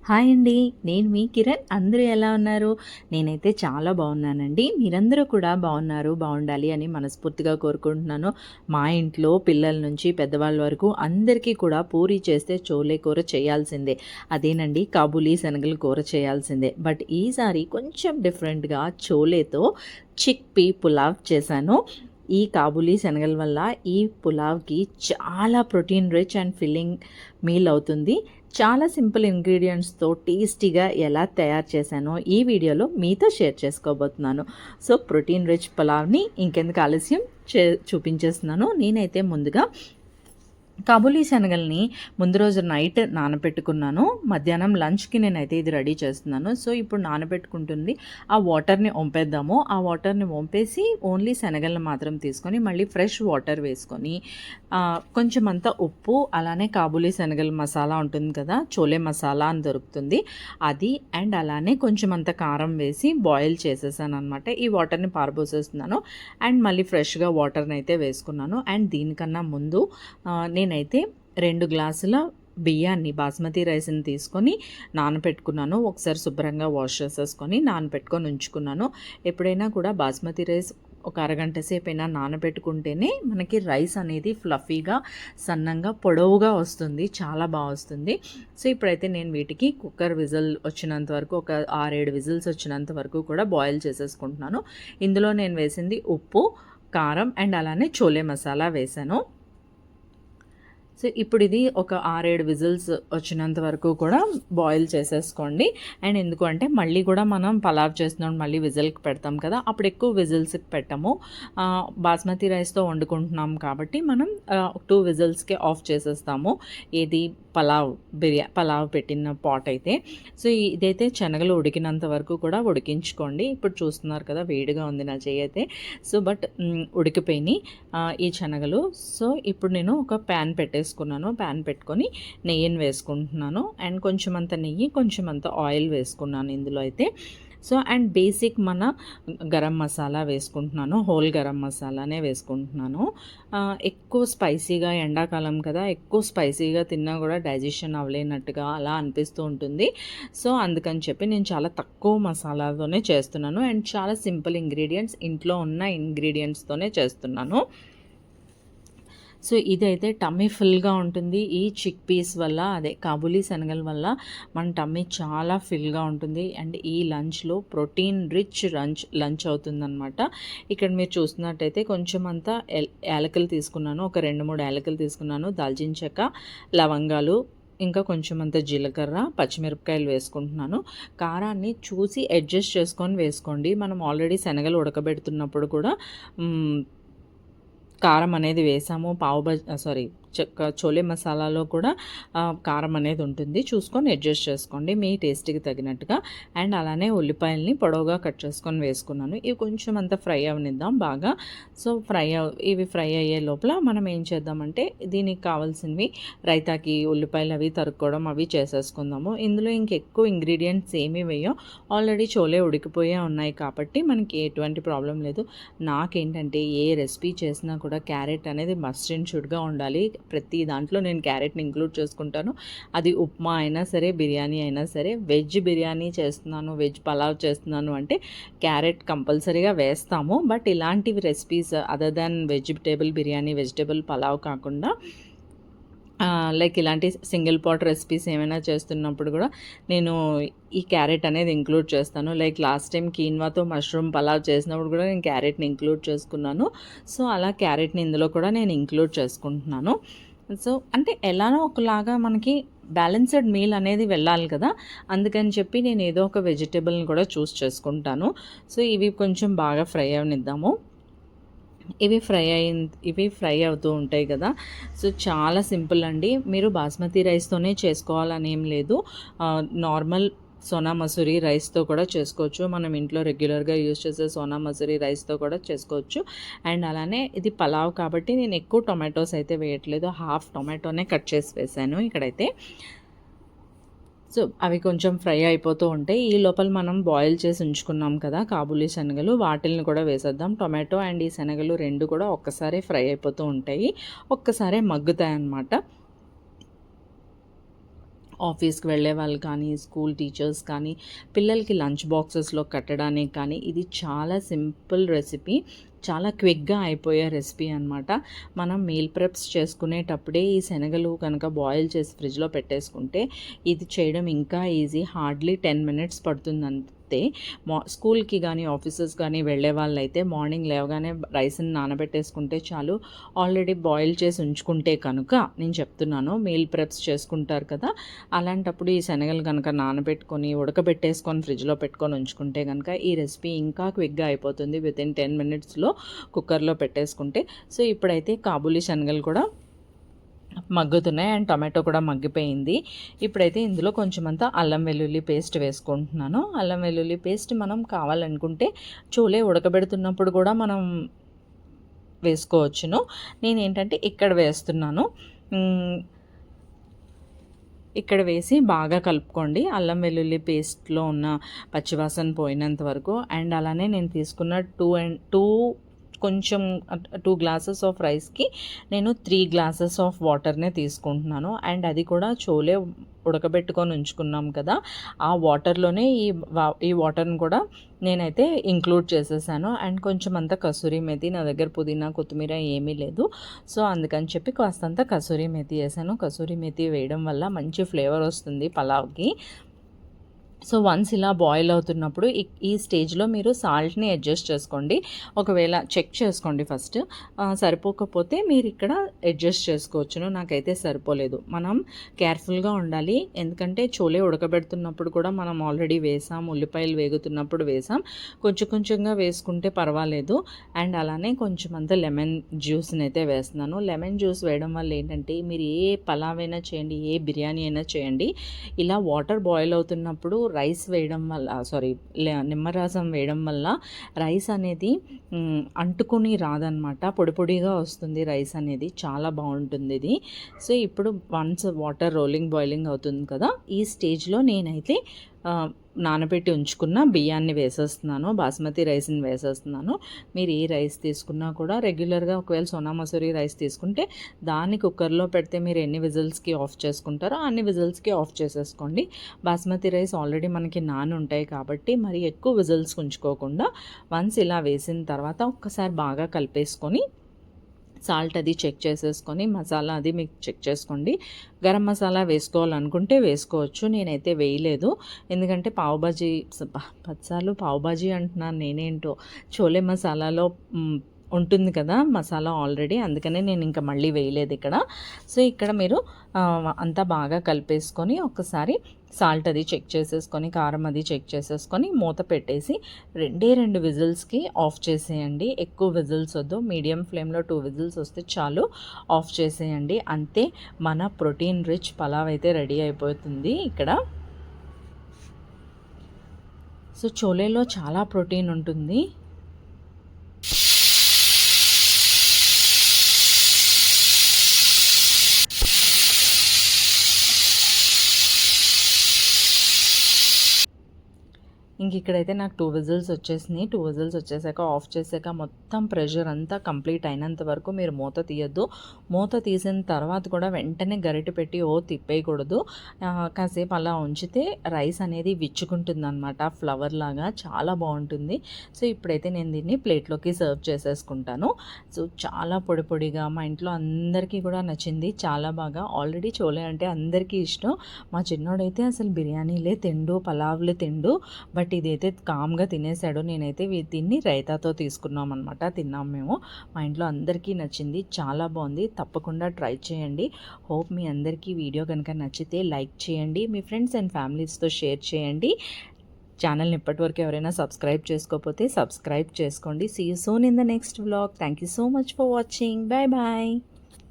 Hi అండి. నేను మీ కిరణ్. అందరూ ఎలా ఉన్నారు? నేనైతే చాలా బాగున్నానండి. మీరందరూ కూడా బాగున్నారు, బాగుండాలి అని మనస్ఫూర్తిగా కోరుకుంటున్నాను. మా ఇంట్లో పిల్లల నుంచి పెద్దవాళ్ళ వరకు అందరికీ కూడా పూరి చేస్తే చోలే కూర చేయాల్సిందే. అదేనండి, కాబూలీ శనగల కూర చేయాల్సిందే. బట్ ఈసారి కొంచెం డిఫరెంట్గా చోలేతో చిక్ పీ పులావ్ చేశాను. ఈ కాబూలీ శనగల వల్ల ఈ పులావ్కి చాలా protein rich and filling meal అవుతుంది. చాలా సింపుల్ ఇంగ్రీడియంట్స్తో టేస్టీగా ఎలా తయారు చేశానో ఈ వీడియోలో మీతో షేర్ చేసుకోబోతున్నాను. సో ప్రోటీన్ రిచ్ పులావ్ని ఇంకెందుకు ఆలస్యం చూపించేస్తున్నాను. నేనైతే ముందుగా కాబూలీ శనగల్ని ముందు రోజు నైట్ నానబెట్టుకున్నాను. మధ్యాహ్నం లంచ్కి నేనైతే ఇది రెడీ చేస్తున్నాను. సో ఇప్పుడు నానబెట్టుకుంటుంది ఆ వాటర్ని వంపేద్దాము. ఆ వాటర్ని వంపేసి ఓన్లీ శనగలను మాత్రం తీసుకొని మళ్ళీ ఫ్రెష్ వాటర్ వేసుకొని కొంచెం అంతా ఉప్పు, అలానే కాబూలీ శనగల మసాలా ఉంటుంది కదా, చోలే మసాలా అని దొరుకుతుంది అది, అండ్ అలానే కొంచెం అంత కారం వేసి బాయిల్ చేసేసాను అనమాట. ఈ వాటర్ని పారబోసేస్తున్నాను అండ్ మళ్ళీ ఫ్రెష్గా వాటర్ని అయితే వేసుకున్నాను. అండ్ దీనికన్నా ముందు నేనైతే 2 గ్లాసుల బియ్యాన్ని, బాస్మతి రైస్ని తీసుకొని నానబెట్టుకున్నాను. ఒకసారి శుభ్రంగా వాష్ చేసేసుకొని నానబెట్టుకొని ఉంచుకున్నాను. ఎప్పుడైనా కూడా బాస్మతి రైస్ ఒక అరగంట సేపు అయినా నానబెట్టుకుంటేనే మనకి రైస్ అనేది ఫ్లఫీగా, సన్నంగా, పొడవుగా వస్తుంది, చాలా బాగా వస్తుంది. సో ఇప్పుడైతే నేను వీటికి కుక్కర్ విజిల్ వచ్చినంత వరకు, ఒక 6-7 విజిల్స్ వచ్చినంత వరకు కూడా బాయిల్ చేసేసుకుంటున్నాను. ఇందులో నేను వేసింది ఉప్పు, కారం అండ్ అలానే చోలే మసాలా వేసాను. సో ఇప్పుడు ఇది ఒక 6-7 విజిల్స్ వచ్చినంత వరకు కూడా బాయిల్ చేసేసుకోండి. అండ్ ఎందుకు అంటే మళ్ళీ కూడా మనం పలావ్ చేస్తున్నాం, మళ్ళీ విజిల్కి పెడతాం కదా, అప్పుడు ఎక్కువ విజిల్స్కి పెట్టము. బాస్మతి రైస్తో వండుకుంటున్నాం కాబట్టి మనం 2 విజిల్స్కే ఆఫ్ చేసేస్తాము. ఏది పలావ్ పెట్టిన పాట్ అయితే. సో ఇదైతే శనగలు ఉడికినంత వరకు కూడా ఉడికించుకోండి. ఇప్పుడు చూస్తున్నారు కదా, వేడిగా ఉంది నా చెయ్యి అయితే. సో బట్ ఉడికిపోయినాయి ఈ శనగలు. సో ఇప్పుడు నేను ఒక ప్యాన్ పెట్టేసుకున్నాను. ప్యాన్ పెట్టుకొని నెయ్యిని వేసుకుంటున్నాను. అండ్ కొంచెం అంత నెయ్యి, కొంచెం అంత ఆయిల్ వేసుకున్నాను ఇందులో అయితే. సో అండ్ బేసిక్ మన గరం మసాలా వేసుకుంటున్నాను, హోల్ గరం మసాలానే వేసుకుంటున్నాను. ఎక్కువ స్పైసీగా, ఎండాకాలం కదా, ఎక్కువ స్పైసీగా తిన్నా కూడా డైజెషన్ అవ్వలేనట్టుగా అలా అనిపిస్తూ ఉంటుంది. సో అందుకని చెప్పి నేను చాలా తక్కువ మసాలాతోనే చేస్తున్నాను అండ్ చాలా సింపుల్ ఇంగ్రీడియంట్స్, ఇంట్లో ఉన్న ఇంగ్రీడియంట్స్తోనే చేస్తున్నాను. సో ఇదైతే టమ్మీ ఫుల్గా ఉంటుంది. ఈ చిక్ పీస్ వల్ల, అదే కాబూలీ శనగల వల్ల మన టమ్మీ చాలా ఫిల్గా ఉంటుంది. అండ్ ఈ లంచ్లో ప్రోటీన్ రిచ్ లంచ్ అవుతుందన్నమాట. ఇక్కడ మీరు చూస్తున్నట్టయితే కొంచెం అంతా యాలకులు తీసుకున్నాను, ఒక 2-3 యాలకులు తీసుకున్నాను, దాల్చిన చెక్క, లవంగాలు, ఇంకా కొంచెం అంత జీలకర్ర, పచ్చిమిరపకాయలు వేసుకుంటున్నాను. కారాన్ని చూసి అడ్జస్ట్ చేసుకొని వేసుకోండి. మనం ఆల్రెడీ శనగలు ఉడకబెడుతున్నప్పుడు కూడా కారం అనేది వేసాము. చోలే మసాలాలో కూడా కారం అనేది ఉంటుంది, చూసుకొని అడ్జస్ట్ చేసుకోండి మీ టేస్ట్కి తగినట్టుగా. అండ్ అలానే ఉల్లిపాయల్ని పొడవుగా కట్ చేసుకొని వేసుకున్నాను. ఇవి కొంచెం అంత ఫ్రై అవనిద్దాం బాగా. సో ఇవి ఫ్రై అయ్యే లోపల మనం ఏం చేద్దామంటే దీనికి కావాల్సినవి రైతాకి ఉల్లిపాయలు అవి తరుక్కోవడం అవి చేసేసుకుందాము. ఇందులో ఇంకెక్కువ ఇంగ్రీడియంట్స్ ఏమీ వేయం, ఆల్రెడీ చోలే ఉడికిపోయే ఉన్నాయి కాబట్టి మనకి ఎటువంటి ప్రాబ్లం లేదు. నాకేంటంటే ఏ రెసిపీ చేసినా కూడా క్యారెట్ అనేది మస్ట్ అండ్ షుడ్గా ఉండాలి. ప్రతి దాంట్లో నేను క్యారెట్ని ఇంక్లూడ్ చేసుకుంటాను. అది ఉప్మా అయినా సరే, బిర్యానీ అయినా సరే. వెజ్ బిర్యానీ చేస్తున్నాను, వెజ్ పలావ్ చేస్తున్నాను అంటే క్యారెట్ కంపల్సరీగా వేస్తాము. బట్ ఇలాంటివి recipes other than vegetable biryani, vegetable pulao కాకుండా లైక్ ఇలాంటి సింగిల్ పాట్ రెసిపీస్ ఏమైనా చేస్తున్నప్పుడు కూడా నేను ఈ క్యారెట్ అనేది ఇంక్లూడ్ చేస్తాను. లైక్ లాస్ట్ టైం కీన్వాతో మష్రూమ్ పలావ్ చేసినప్పుడు కూడా నేను క్యారెట్ని ఇంక్లూడ్ చేసుకున్నాను. సో అలా క్యారెట్ని ఇందులో కూడా నేను ఇంక్లూడ్ చేసుకుంటున్నాను. సో అంటే ఎలానో ఒకలాగా మనకి బ్యాలెన్స్డ్ మీల్ అనేది వెళ్ళాలి కదా, అందుకని చెప్పి నేను ఏదో ఒక వెజిటేబుల్ని కూడా చూస్ చేసుకుంటాను. సో ఇవి కొంచెం బాగా ఫ్రై అవనిద్దాము. ఇవి ఫ్రై అవుతూ ఉంటాయి కదా. సో చాలా సింపుల్ అండి. మీరు బాస్మతి రైస్తోనే చేసుకోవాలని ఏం లేదు, నార్మల్ సోనా మసూరి రైస్తో కూడా చేసుకోవచ్చు. మనం ఇంట్లో రెగ్యులర్గా యూజ్ చేసే సోనా మసూరి రైస్తో కూడా చేసుకోవచ్చు. అండ్ అలానే ఇది పలావ్ కాబట్టి నేను ఎక్కువ టొమాటోస్ అయితే వేయట్లేదు, హాఫ్ టొమాటోనే కట్ చేసి వేసాను ఇక్కడైతే. సో అవి కొంచెం ఫ్రై అయిపోతూ ఉంటాయి. ఈ లోపల మనం బాయిల్ చేసి ఉంచుకున్నాం కదా కాబూలీ శనగలు, వాటిల్ని కూడా వేసేద్దాం. టొమాటో అండ్ ఈ శనగలు 2 కూడా ఒక్కసారి ఫ్రై అయిపోతూ ఉంటాయి, ఒక్కసారి మగ్గుతాయి అన్నమాట. ఆఫీస్కి వెళ్ళే వాళ్ళు కానీ, స్కూల్ టీచర్స్ కానీ, పిల్లలకి లంచ్ బాక్సెస్లో కట్టడానికి కానీ ఇది చాలా సింపుల్ రెసిపీ. చాలా క్విక్గా అయిపోయే రెసిపీ అనమాట. మనం మీల్ ప్రెప్స్ చేసుకునేటప్పుడే ఈ శనగలు కనుక బాయిల్ చేసి ఫ్రిడ్జ్లో పెట్టేసుకుంటే ఇది చేయడం ఇంకా ఈజీ. హార్డ్లీ 10 మినిట్స్ పడుతుంది అంతే. స్కూల్కి కానీ ఆఫీసెస్ కానీ వెళ్ళే వాళ్ళైతే మార్నింగ్ లేవగానే రైస్ని నానబెట్టేసుకుంటే చాలు. ఆల్రెడీ బాయిల్ చేసి ఉంచుకుంటే కనుక నేను చెప్తున్నాను, మీల్ ప్రెప్స్ చేసుకుంటారు కదా, అలాంటప్పుడు ఈ శనగలు కనుక నానబెట్టుకొని ఉడకబెట్టేసుకొని ఫ్రిడ్జ్లో పెట్టుకొని ఉంచుకుంటే కనుక ఈ రెసిపీ ఇంకా క్విక్గా అయిపోతుంది. వితిన్ 10 మినిట్స్లో కుక్కర్లో పెట్టేసుకుంటే. సో ఇప్పుడైతే కాబూలీ శనగలు కూడా మగ్గుతున్నాయి అండ్ టొమాటో కూడా మగ్గిపోయింది. ఇప్పుడైతే ఇందులో కొంచెం అంతా అల్లం వెల్లుల్లి పేస్ట్ వేసుకుంటున్నాను. అల్లం వెల్లుల్లి పేస్ట్ మనం కావాలనుకుంటే చోలే ఉడకబెడుతున్నప్పుడు కూడా మనం వేసుకోవచ్చును. నేనేంటంటే ఇక్కడ వేస్తున్నాను. ఇక్కడ వేసి బాగా కలుపుకోండి అల్లం వెల్లుల్లి పేస్ట్లో ఉన్న పచ్చివాసన పోయినంత వరకు. అండ్ అలానే నేను తీసుకున్న 2 గ్లాసెస్ ఆఫ్ రైస్కి నేను 3 గ్లాసెస్ ఆఫ్ వాటర్నే తీసుకుంటున్నాను. అండ్ అది కూడా చోలే ఉడకబెట్టుకొని ఉంచుకున్నాం కదా, ఆ వాటర్లోనే ఈ వాటర్ని కూడా నేనైతే ఇంక్లూడ్ చేసేసాను. అండ్ కొంచెం అంత కసూరి మెతి, నా దగ్గర పుదీనా కొత్తిమీర ఏమీ లేదు, సో అందుకని చెప్పి కాస్తంత కసూరి మెతి వేసాను. కసూరి మెతి వేయడం వల్ల మంచి ఫ్లేవర్ వస్తుంది పలావ్కి. సో వన్స్ ఇలా బాయిల్ అవుతున్నప్పుడు ఈ స్టేజ్లో మీరు సాల్ట్ని అడ్జస్ట్ చేసుకోండి. ఒకవేళ చెక్ చేసుకోండి ఫస్ట్, సరిపోకపోతే మీరు ఇక్కడ అడ్జస్ట్ చేసుకోవచ్చును. నాకైతే సరిపోలేదు. మనం కేర్ఫుల్గా ఉండాలి, ఎందుకంటే చోలే ఉడకబెడుతున్నప్పుడు కూడా మనం ఆల్రెడీ వేసాం, ఉల్లిపాయలు వేగుతున్నప్పుడు వేసాం. కొంచెంగా వేసుకుంటే పర్వాలేదు. అండ్ అలానే కొంచెం అంత లెమన్ జ్యూస్ని అయితే వేస్తున్నాను. లెమన్ జ్యూస్ వేయడం వల్ల ఏంటంటే మీరు ఏ పలావ్ అయినా చేయండి, ఏ బిర్యానీ అయినా చేయండి, ఇలా వాటర్ బాయిల్ అవుతున్నప్పుడు రైస్ వేయడం వల్ల నిమ్మరసం వేయడం వల్ల రైస్ అనేది అంటుకుని రాదనమాట, పొడి పొడిగా వస్తుంది రైస్ అనేది. చాలా బాగుంటుంది ఇది. సో ఇప్పుడు వన్స్ వాటర్ బాయిలింగ్ అవుతుంది కదా, ఈ స్టేజ్లో నేనైతే నానబెట్టి ఉంచుకున్న బియ్యాన్ని వేసేస్తున్నాను, బాస్మతి రైస్ని వేసేస్తున్నాను. మీరు ఏ రైస్ తీసుకున్నా కూడా రెగ్యులర్గా ఒకవేళ సోనా మసూరి రైస్ తీసుకుంటే దాన్ని కుక్కర్లో పెడితే మీరు ఎన్ని విజిల్స్కి ఆఫ్ చేసుకుంటారో అన్ని విజిల్స్కి ఆఫ్ చేసేసుకోండి. బాస్మతి రైస్ ఆల్రెడీ మనకి నాని ఉంటాయి కాబట్టి మరి ఎక్కువ విజిల్స్ ఉంచుకోకుండా వన్స్ ఇలా వేసిన తర్వాత ఒక్కసారి బాగా కలిపేసుకొని సాల్ట్ అది చెక్ చేసేసుకొని మసాలా అది మీకు చెక్ చేసుకోండి. గరం మసాలా వేసుకోవాలనుకుంటే వేసుకోవచ్చు, నేనైతే వేయలేదు. ఎందుకంటే పావుబాజీ 10 సార్లు పావుబాజీ అంటున్నాను నేనేంటో, చోలే మసాలాలో ఉంటుంది కదా మసాలా ఆల్రెడీ, అందుకనే నేను ఇంకా మళ్ళీ వేయలేదు ఇక్కడ. సో ఇక్కడ మీరు అంతా బాగా కలిపేసుకొని ఒకసారి సాల్ట్ అది చెక్ చేసేసుకొని, కారం అది చెక్ చేసేసుకొని మూత పెట్టేసి 2 విజిల్స్కి ఆఫ్ చేసేయండి. ఎక్కువ విజిల్స్ వద్దు, మీడియం ఫ్లేమ్లో 2 విజిల్స్ వస్తే చాలు, ఆఫ్ చేసేయండి. అంతే, మన ప్రోటీన్ రిచ్ పలావ్ అయితే రెడీ అయిపోతుంది ఇక్కడ. సో చోలేలో చాలా ప్రోటీన్ ఉంటుంది. ఇంక ఇక్కడైతే నాకు 2 విజిల్స్ వచ్చేసినాయి. 2 విజిల్స్ వచ్చేసాక ఆఫ్ చేసాక మొత్తం ప్రెషర్ అంతా కంప్లీట్ అయినంత వరకు మీరు మూత తీయద్దు. మూత తీసిన తర్వాత కూడా వెంటనే గరిటె పెట్టి తిప్పేయకూడదు. కాసేపు అలా ఉంచితే రైస్ అనేది విచ్చుకుంటుంది అనమాట, ఫ్లవర్ లాగా, చాలా బాగుంటుంది. సో ఇప్పుడైతే నేను దీన్ని ప్లేట్లోకి సర్వ్ చేసేసుకుంటాను. సో చాలా పొడి పొడిగా, మా ఇంట్లో అందరికీ కూడా నచ్చింది చాలా బాగా. ఆల్రెడీ చోలే అంటే అందరికీ ఇష్టం. మా చిన్నోడైతే అసలు బిర్యానీలే తిండు, పలావ్లే తిండు, బట్ ఇదైతే కామ్గా తినేసాడు. నేనైతే దీన్ని రైతాతో తీసుకున్నాం అనమాట, తిన్నాం మేము. మా ఇంట్లో అందరికీ నచ్చింది, చాలా బాగుంది. తప్పకుండా ట్రై చేయండి. హోప్ మీ అందరికీ వీడియో కనుక నచ్చితే లైక్ చేయండి, మీ ఫ్రెండ్స్ అండ్ ఫ్యామిలీస్తో షేర్ చేయండి. ఛానల్ని ఇప్పటివరకు ఎవరైనా సబ్స్క్రైబ్ చేసుకోకపోతే సబ్స్క్రైబ్ చేసుకోండి. See you soon in the next vlog. Thank you so much for watching. Bye bye.